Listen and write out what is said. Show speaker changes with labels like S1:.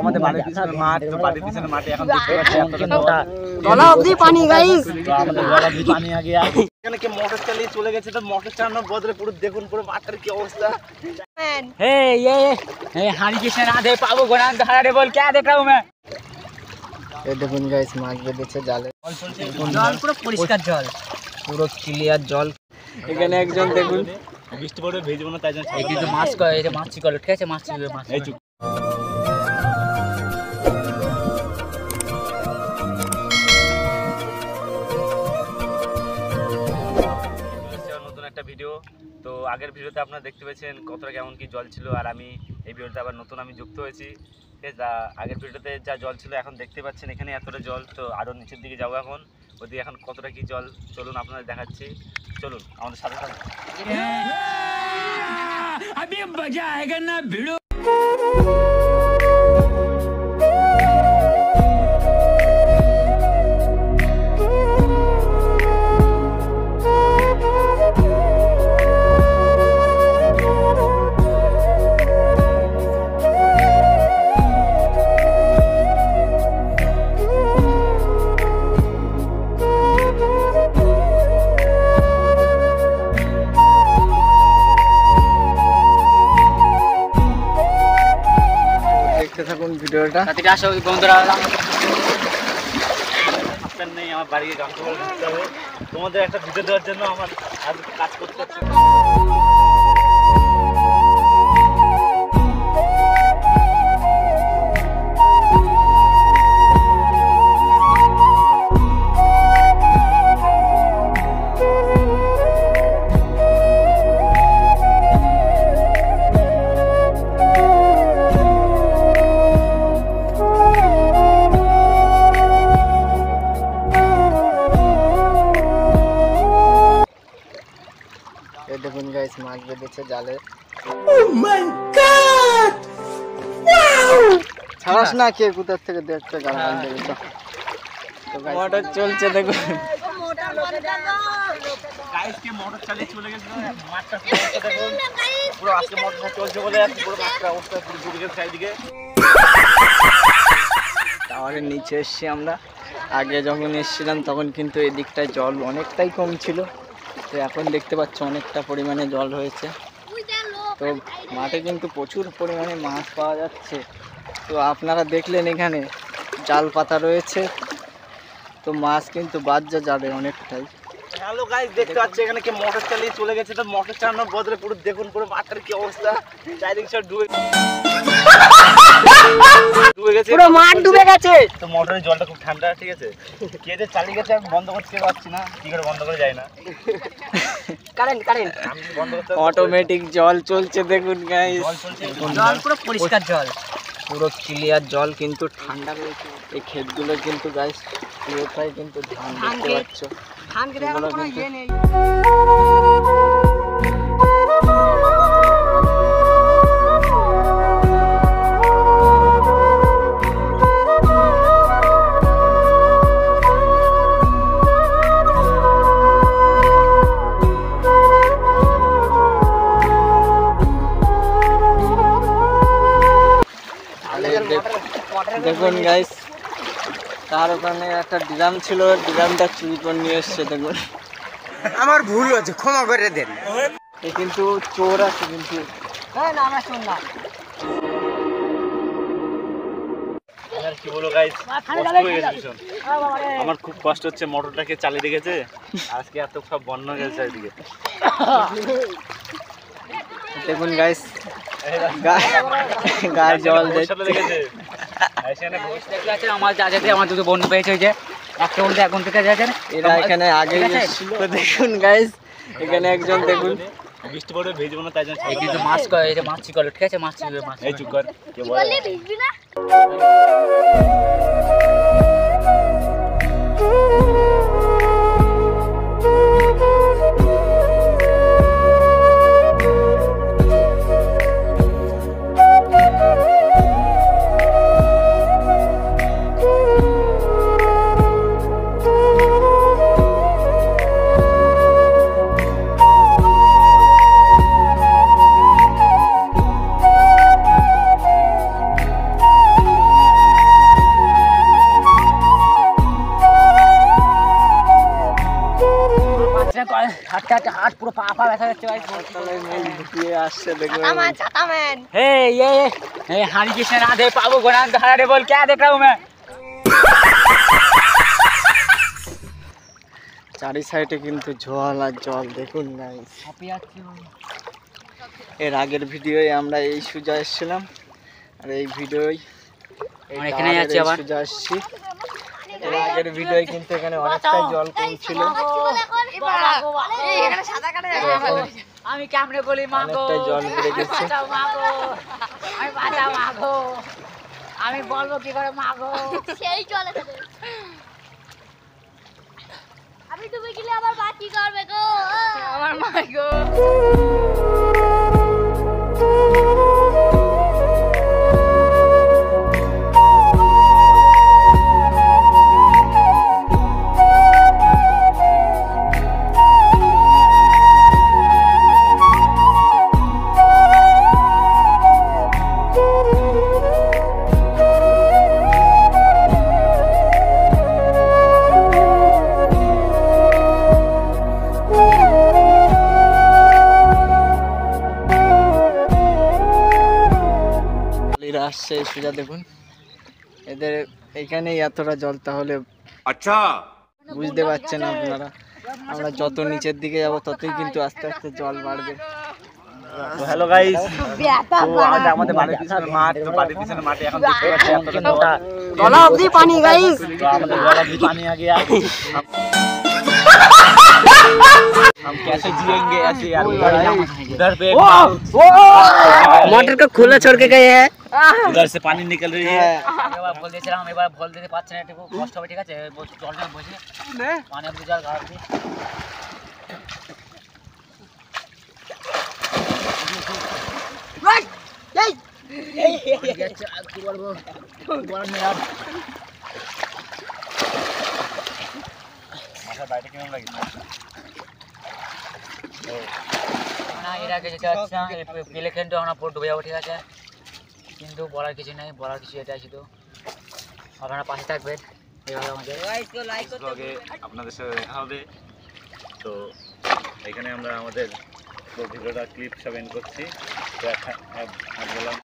S1: আমাদের বাড়ির পিছনে মাঠ, তো বাড়ির পিছনে মাঠে এখন দেখতে পাচ্ছি
S2: গলা অবধি পানি গাইস।
S1: তো আমাদের গলা অবধি পানি আগে এখানে কি মোটর চালিয়ে চলে গেছে, তো মোটর চালানোর বদলে পুরো দেখুন পুরো মাঠের কি অবস্থা।
S2: हे ये हाड़ी के सना दे पाबो गोना धरा रे बोल क्या देख रहा हूं मैं।
S3: এই দেখুন গাইস মাছ বেঁধেছে জালে,
S2: জল পুরো পরিষ্কার জল,
S3: পুরো ক্লিয়ার জল। এখানে একজন দেখুন
S1: বৃষ্টি পড়ে ভিজবো না তাই জন্য
S2: এই কিন্তু মাছ কয় এই যে মাছ চিকল ঠিক আছে, মাছ চিকল মাছ
S1: এই চুপ। নতুন একটা ভিডিও। তো আগের ভিডিওতে আপনারা দেখতে পেয়েছেন কতটা কেমন কি জল ছিল, আর আমি এই ভিডিওতে আবার নতুন আমি যুক্ত হয়েছি। যা আগের ভিডিওতে যা জল ছিল এখন দেখতে পাচ্ছেন এখানে এতটা জল, তো আরও নিচের দিকে যাবো এখন, ওদিকে এখন কতটা কি জল চলুন আপনাদের দেখাচ্ছি। চলুন আমাদের সাথে সাথে।
S2: अभी मजा आएगा ना भिड़ो।
S3: থাকুন ভিডিওটা।
S2: তাতে আসো বন্ধুরা,
S1: আপনার নেই আমার বাড়িতে গান করে দিতে হবে, তোমাদের একটা ভিডিও দেওয়ার জন্য আমার আজ কাজ করতে হচ্ছে।
S3: এই দেখুন গাইস মাছ বেঁধেছে জালে। ছাড়াস না কে কোথার থেকে দেখতে গান দেবে তো। মোটর চলছে দেখুন,
S1: গাইস কে মোটর চালিয়ে চলে গেছে, মাঠটা দেখুন পুরো আজকে মোটরটা চলছে বলে পুরো মাঠটা অবস্থা পুরো ডুবে গেছে চারিদিকে।
S3: টাওয়ারের নিচে এসছি আমরা। আগে যখন এসেছিলাম তখন কিন্তু এই দিকটায় জল অনেকটাই কম ছিল, তো এখন দেখতে পাচ্ছ অনেকটা পরিমাণে জল হয়েছে। তো মাঠে কিন্তু প্রচুর পরিমাণে মাছ পাওয়া যাচ্ছে। তো আপনারা দেখলেন এখানে জাল পাতা রয়েছে, তো মাছ কিন্তু বাজ্জা জালে অনেকটাই।
S1: হ্যালো গাইস, দেখতে পাচ্ছি এখানে কি মোটর চালিয়ে চলে গেছে, তো মোটর চালানোর বদলে পুরো দেখুন পুরো মাঠের কি অবস্থা, চারিদিকে সব ডুবে গেছে,
S2: পুরো মাঠ ডুবে গেছে।
S1: তো মোটরের জলটা খুব ঠান্ডা, ঠিক আছে। কে যে চালিয়ে গেছে আমি বন্ধ করতে পারছি না, কি করে বন্ধ করে যায় না,
S2: কারেন্ট
S1: আমি বন্ধ করতে
S3: অটোমেটিক জল চলছে দেখুন গাইস,
S1: জল চলছে।
S2: জল পুরো পরিষ্কার জল,
S3: পুরো ক্লিয়ার জল কিন্তু ঠান্ডা রয়েছে। এই ক্ষেতগুলো কিন্তু গাইস পুরোটাই কিন্তু ধান দেখতে পাচ্ছ,
S2: ধান কেটে এখন কোনো ইয়ে নেই।
S3: দেখুন গাইস তার ওখানে একটা ড্রাম ছিল, ড্রামটা চুরি করে নিয়ে এসছে দেখুন।
S2: আমার ভুল হয়েছে, ক্ষমা করে দেন।
S3: এ কিন্তু চোর আছে কিন্তু।
S2: হ্যাঁ না আমরা শুন না।
S1: আর কি বলো গাইস, কষ্ট হয়ে গেছে ভীষণ। আমার খুব কষ্ট হচ্ছে, মোটরটাকে চালিয়ে রেখেছে, আজকে এত সব বন্যা গেছে চারিদিকে।
S3: দেখুন গাইস গায়ে জল
S1: লেগেছে।
S2: আমার যাতে আমার দুটো বন্ধু পেয়েছে, ওই যে একটা বন্ধু এখন থেকে যাচ্ছেন
S3: এরা এখানে আগে এসেছিল। দেখুন গাইস এখানে একজন দেখুন
S1: বৃষ্টি পড়ে ভিজবো না তাই জন্য
S2: এই কিন্তু মাছ কয় এই যে মাছ চিকল ঠিক আছে, মাছ চিকল মাছ।
S1: এই চুপ কর, কে বলে
S4: ভিজবি না?
S2: হাঁটতে হাঁটতে হাত পুরো পা পা ব্যথা যাচ্ছে ভাই।
S3: তলায় মুখ ঢুকিয়ে আসছে দেখো।
S2: हे ये हरी कृष्ण राधे पावो गोनान धारा रे बोल क्या देख रहा हूँ मैं।
S3: চারি সাইডে কিন্তু জল আর জল দেখুন গাইস। এর আগের ভিডিওয়ে আমরা এই সুজা এসেছিলাম, আর এই ভিডিওই
S2: এখানে আছি আবার
S3: সুজা আসছি। এর আগের ভিডিওয়ে কিন্তু এখানে অনেকটাই জল কম ছিল,
S2: আমি কেমনে বলি মাগো,
S3: অনেকটাই জল বেড়ে গেছে।
S2: মাগো আমি বাঁচাও মাগো, আমি বলবো কি করে মাগো।
S4: সেই চলে আমি ডুবে গেলে আবার বাকি করবে গো আমার মা গো।
S3: এরা আসছে এই সুজা দেখুন, এদের এইখানেই এতটা জল, তাহলে
S1: আচ্ছা
S3: বুঝতে পারছেন আপনারা। আমরা যত নিচের দিকে যাব ততই কিন্তু আস্তে আস্তে জল বাড়বে।
S1: তো হ্যালো গাইস, তো আমাদের বাড়ির পিছনে মাঠ, তো বাড়ির পিছনে মাঠে এখন দেখতে পাচ্ছি আপনারা
S4: গলা অবধি পানি গাইস,
S1: তো আমাদের गला भी पानी आ गया। हम कैसे जिएंगे ऐसे यार, उधर पे
S3: मोटर को खुला छोड़ के गए हैं।
S1: उधर से पानी निकल रही है।
S2: এবার বল দিয়েছিলাম, এবার বল দিতে পারছে না, একটু কষ্ট হবে, ঠিক আছে জলটা বসে পানি আপনি জল গাড় দিয়ে কি বলবো গরম নেই আর।
S1: মাথা বাইরে কেমন লাগে?
S2: না এর আগে যেতে পারছি না, পেলে কিন্তু আমরা পুরো ডুবে যাবো, ঠিক আছে, কিন্তু বলার কিছু নেই, বলার কিছু এটাই শুধু আপনারা পাশে থাকবেন এইভাবে আমাদের।
S1: ব্লগে আপনাদের সাথে দেখা হবে। তো এখানে আমরা আমাদের ভিডিওটা ক্লিপ সব এন্ড করছি। তো এখন বললাম